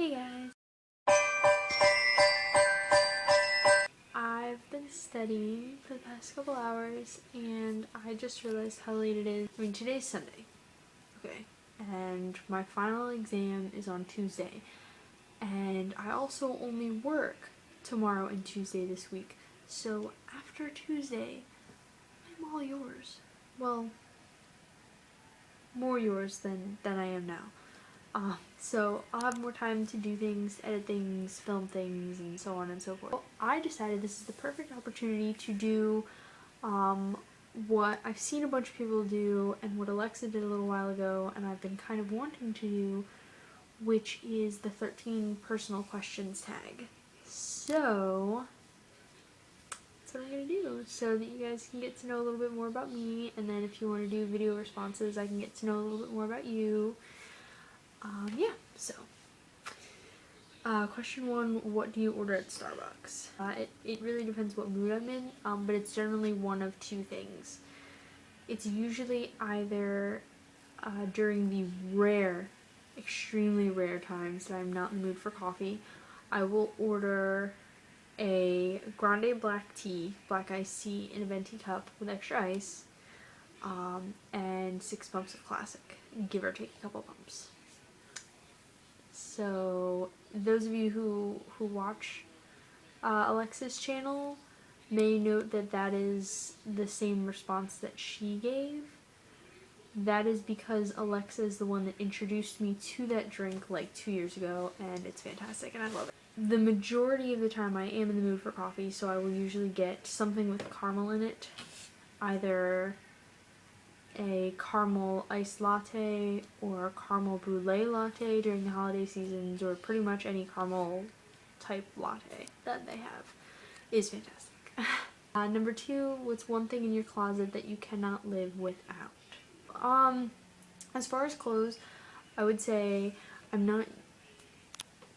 Hey guys! I've been studying for the past couple hours and I just realized how late it is. I mean, today's Sunday, okay, and my final exam is on Tuesday, and I also only work tomorrow and Tuesday this week, so after Tuesday, I'm all yours. Well, more yours than I am now. So I'll have more time to do things, edit things, film things, and so on and so forth. Well, I decided this is the perfect opportunity to do what I've seen a bunch of people do and what Alexa did a little while ago and I've been kind of wanting to do, which is the 13 personal questions tag. So that's what I'm going to do, so that you guys can get to know a little bit more about me, and then if you want to do video responses, I can get to know a little bit more about you. Yeah, so question 1, what do you order at Starbucks? It really depends what mood I'm in, but it's generally one of two things. It's usually either during the rare, extremely rare times that I'm not in the mood for coffee, I will order a grande black tea, black iced tea in a venti cup with extra ice, and 6 pumps of classic, give or take a couple pumps. So those of you who watch Alexa's channel may note that that is the same response that she gave. That is because Alexa is the one that introduced me to that drink like 2 years ago, and it's fantastic and I love it. The majority of the time I am in the mood for coffee, so I will usually get something with caramel in it, either a caramel iced latte or a caramel brulee latte during the holiday seasons, or pretty much any caramel type latte that they have is fantastic. Number 2, what's one thing in your closet that you cannot live without? As far as clothes, I would say I'm not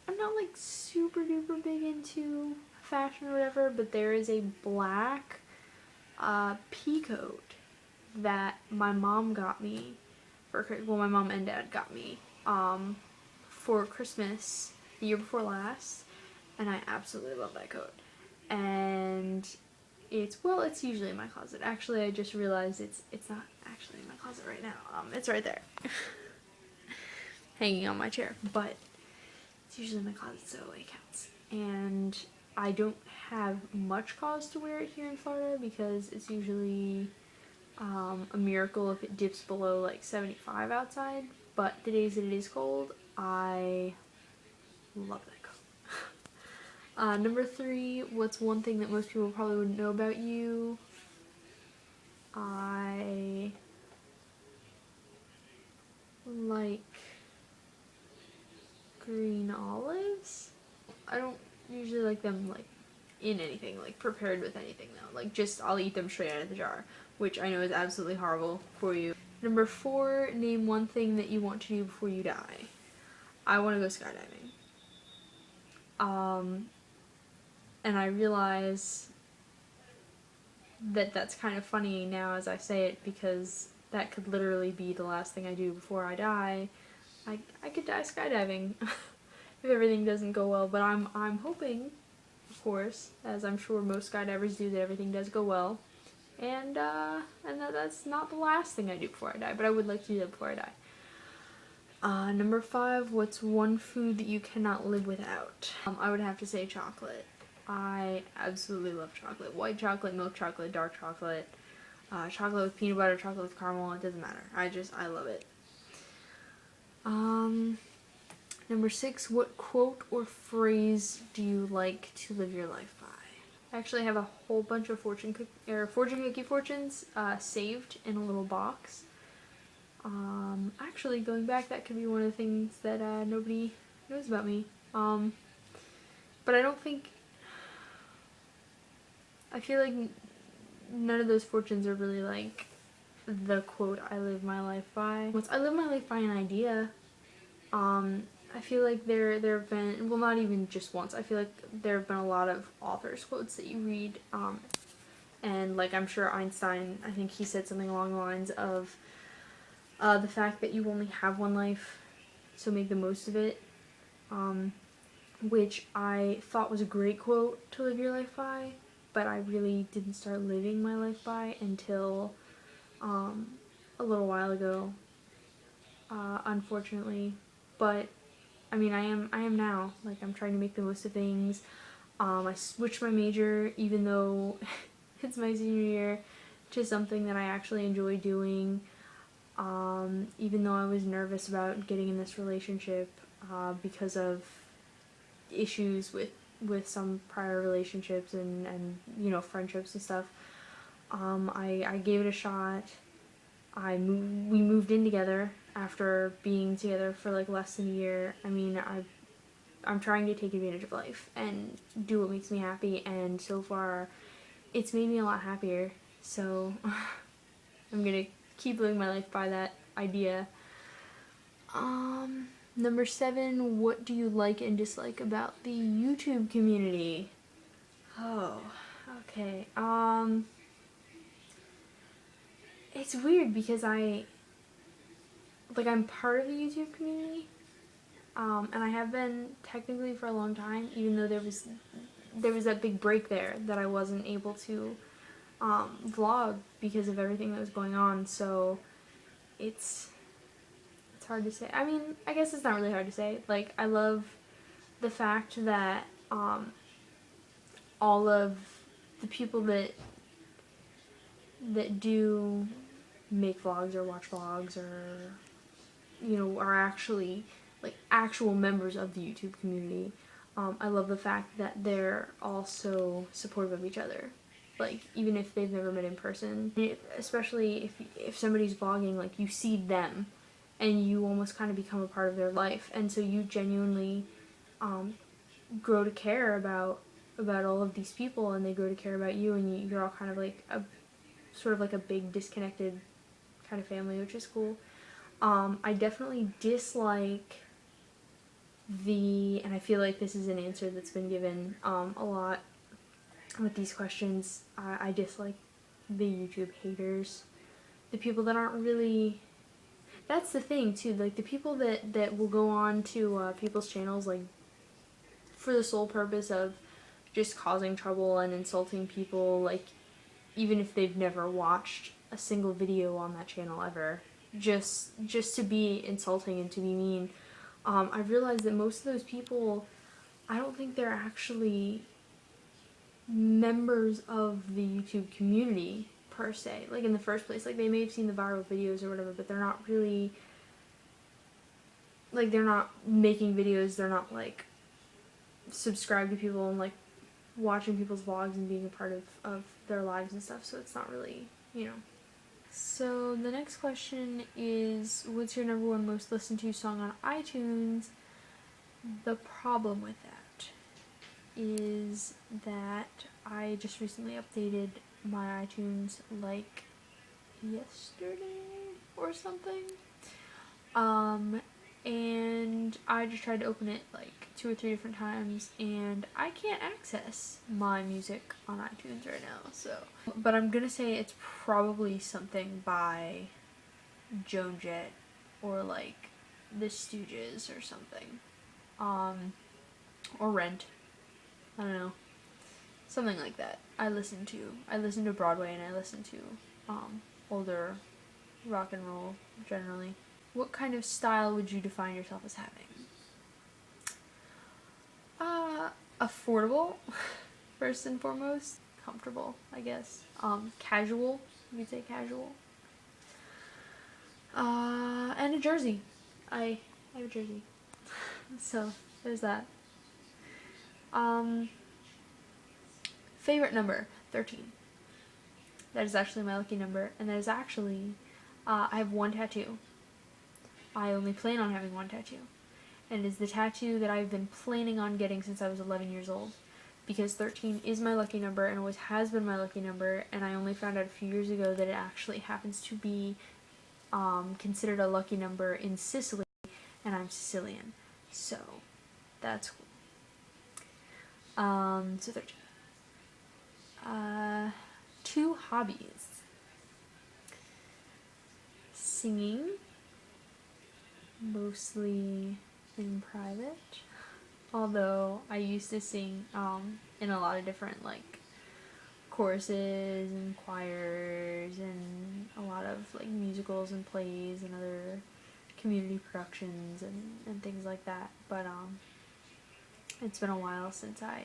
like super duper big into fashion or whatever, but there is a black pea coat that my mom got me my mom and dad got me for Christmas the year before last, and I absolutely love that coat. And it's usually in my closet. Actually, I just realized it's not actually in my closet right now. It's right there, hanging on my chair, but it's usually in my closet, so it counts. And I don't have much cause to wear it here in Florida because it's usually a miracle if it dips below like 75 outside, but the days that it is cold, I love that coat. Number 3, what's one thing that most people probably wouldn't know about you? I like green olives. I don't usually like them like in anything, like prepared with anything though. Like just I'll eat them straight out of the jar, which I know is absolutely horrible for you. Number 4, name one thing that you want to do before you die. I want to go skydiving. And I realize that that's kind of funny now as I say it, because that could literally be the last thing I do before I die. I could die skydiving if everything doesn't go well, but I'm hoping, of course, as I'm sure most skydivers do, that everything does go well. And that's not the last thing I do before I die, but I would like to do that before I die. Number 5, what's one food that you cannot live without? I would have to say chocolate. I absolutely love chocolate. White chocolate, milk chocolate, dark chocolate, chocolate with peanut butter, chocolate with caramel, it doesn't matter. I love it. Number 6, what quote or phrase do you like to live your life by? I actually have a whole bunch of fortune cookie fortunes saved in a little box. Actually, going back, that could be one of the things that nobody knows about me. But I feel like none of those fortunes are really like the quote I live my life by. I live my life by an idea. I feel like there have been, well, not even just once, I feel like there have been a lot of authors' quotes that you read, and like I'm sure Einstein, I think he said something along the lines of the fact that you only have one life, so make the most of it. which I thought was a great quote to live your life by, but I really didn't start living my life by until a little while ago, unfortunately. But I mean, I am now. Like, I'm trying to make the most of things. I switched my major, even though it's my senior year, to something that I actually enjoy doing. Even though I was nervous about getting in this relationship because of issues with some prior relationships and you know, friendships and stuff. I gave it a shot. We moved in together after being together for like less than a year. I mean, I'm trying to take advantage of life and do what makes me happy, and so far it's made me a lot happier. So I'm gonna keep living my life by that idea. Number 7, what do you like and dislike about the YouTube community? Oh, okay. It's weird because I'm part of the YouTube community, and I have been technically for a long time, even though there was that big break there that I wasn't able to vlog because of everything that was going on. So it's hard to say. I mean, I guess it's not really hard to say. Like, I love the fact that all of the people that do make vlogs or watch vlogs or, you know, are actually like actual members of the YouTube community. I love the fact that they're also supportive of each other. Like, even if they've never met in person, especially if somebody's vlogging, like, you see them and you almost kind of become a part of their life, and so you genuinely grow to care about all of these people, and they grow to care about you, and you're all kind of like sort of like a big disconnected kind of family, which is cool. I definitely dislike and I feel like this is an answer that's been given a lot with these questions. I dislike the YouTube haters, the people that aren't really. That's the thing too, like the people that will go on to people's channels like for the sole purpose of just causing trouble and insulting people, like even if they've never watched a single video on that channel ever, just to be insulting and to be mean. I've realized that most of those people, I don't think they're actually members of the YouTube community per se, like in the first place. Like, they may have seen the viral videos or whatever, but they're not really, like, they're not making videos, they're not like subscribed to people and like watching people's vlogs and being a part of their lives and stuff, so it's not really, you know. So the next question is, what's your number 1 most listened to song on iTunes? The problem with that is that I just recently updated my iTunes like yesterday or something. And I just tried to open it like 2 or 3 different times, and I can't access my music on iTunes right now, so. But I'm gonna say it's probably something by Joan Jett or like the Stooges or something. Or Rent. I don't know. Something like that. I listen to Broadway, and I listen to older rock and roll generally. What kind of style would you define yourself as having? Affordable, first and foremost. Comfortable, I guess. Casual, you could say casual. And a jersey. I have a jersey. So, there's that. Favorite number, 13. That is actually my lucky number, and that is actually, I have 1 tattoo. I only plan on having 1 tattoo, and it is the tattoo that I've been planning on getting since I was 11 years old, because 13 is my lucky number and always has been my lucky number, and I only found out a few years ago that it actually happens to be considered a lucky number in Sicily, and I'm Sicilian, so that's cool. So 13. 2 hobbies. Singing, mostly in private. Although I used to sing in a lot of different like choruses and choirs and a lot of like musicals and plays and other community productions and things like that. But it's been a while since I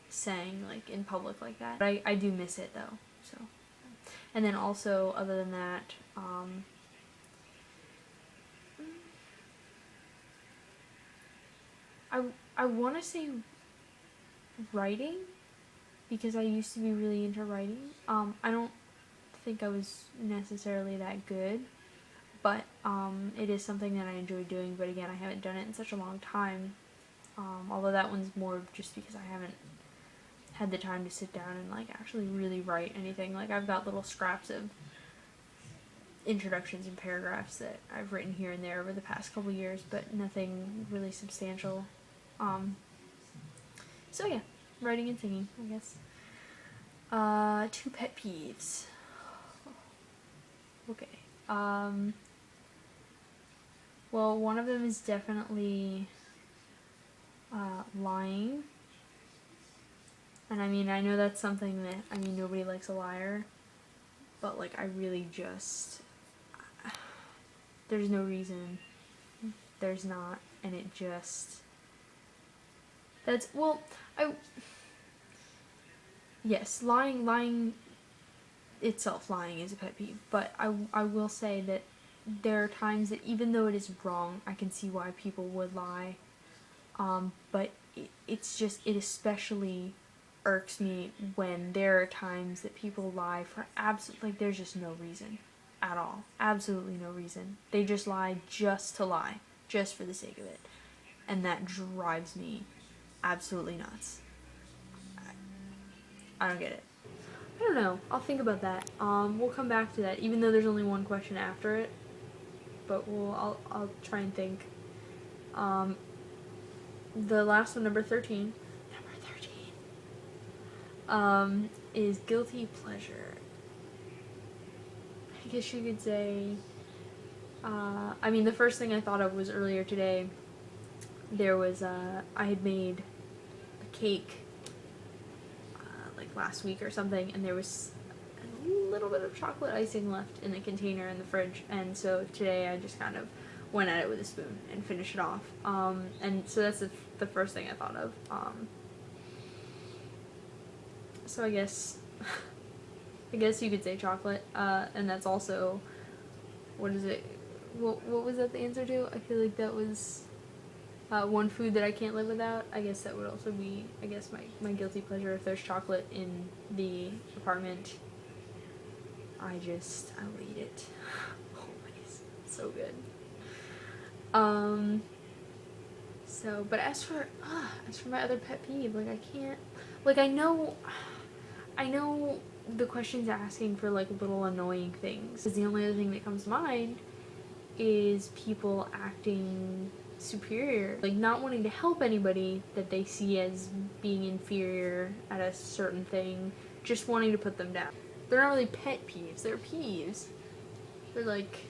sang like in public like that. But I do miss it though. So, and then also other than that, I want to say writing, because I used to be really into writing. I don't think I was necessarily that good, but it is something that I enjoy doing. But again, I haven't done it in such a long time. Although that one's more just because I haven't had the time to sit down and like actually really write anything. Like I've got little scraps of introductions and paragraphs that I've written here and there over the past couple years, but nothing really substantial. So yeah, writing and singing, I guess. 2 pet peeves. Okay. Well, one of them is definitely lying. And I mean, I know that's something that, I mean, nobody likes a liar, but like I really just, there's no reason. There's not, and it just, that's, well, yes, lying itself, lying is a pet peeve, but I will say that there are times that even though it is wrong, I can see why people would lie, but it's just, it especially irks me when there are times that people lie for like there's just no reason at all, absolutely no reason. They just lie just to lie, just for the sake of it, and that drives me absolutely nuts. I don't get it. I don't know. I'll think about that. We'll come back to that, even though there's only one question after it. But I'll try and think. The last one, number 13. Is guilty pleasure. I guess you could say. I mean, the first thing I thought of was earlier today. There was I had made a cake like last week or something, and there was a little bit of chocolate icing left in the container in the fridge, and so today I just kind of went at it with a spoon and finished it off. And so that's the first thing I thought of. So I guess you could say chocolate, and that's also, what is it? What was that the answer to? I feel like that was one food that I can't live without. I guess that would also be, I guess, my guilty pleasure. If there's chocolate in the apartment, I'll eat it. Always. So good. So, but as for my other pet peeve, like I can't, like I know the question's asking for like little annoying things. Because the only other thing that comes to mind is people acting superior, like not wanting to help anybody that they see as being inferior at a certain thing, just wanting to put them down. They're not really pet peeves, they're peeves. They're like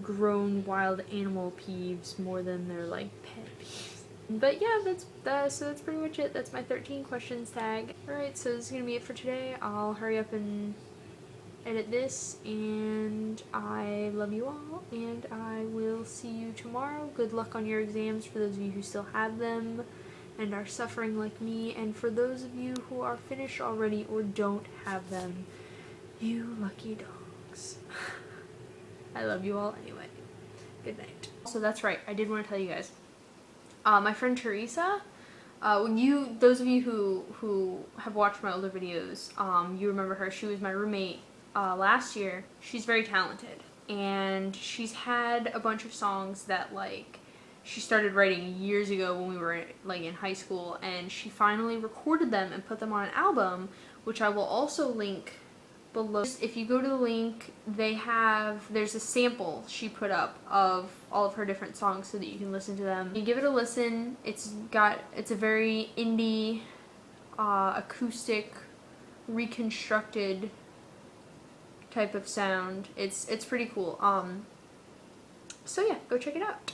grown wild animal peeves more than they're like pet peeves. But yeah, so that's pretty much it. That's my 13 questions tag. Alright, so this is gonna be it for today. I'll hurry up and edit this, and I love you all, and I will see you tomorrow. Good luck on your exams for those of you who still have them and are suffering like me, and for those of you who are finished already or don't have them, you lucky dogs. I love you all anyway. Good night. So that's right, I did want to tell you guys. My friend Teresa, those of you who have watched my older videos, you remember her. She was my roommate last year. She's very talented, and she's had a bunch of songs that like she started writing years ago when we were like in high school, and she finally recorded them and put them on an album, which I will also link below. If you go to the link, there's a sample she put up of all of her different songs so that you can listen to them. You give it a listen. It's a very indie, acoustic, reconstructed type of sound. It's pretty cool. So yeah, go check it out.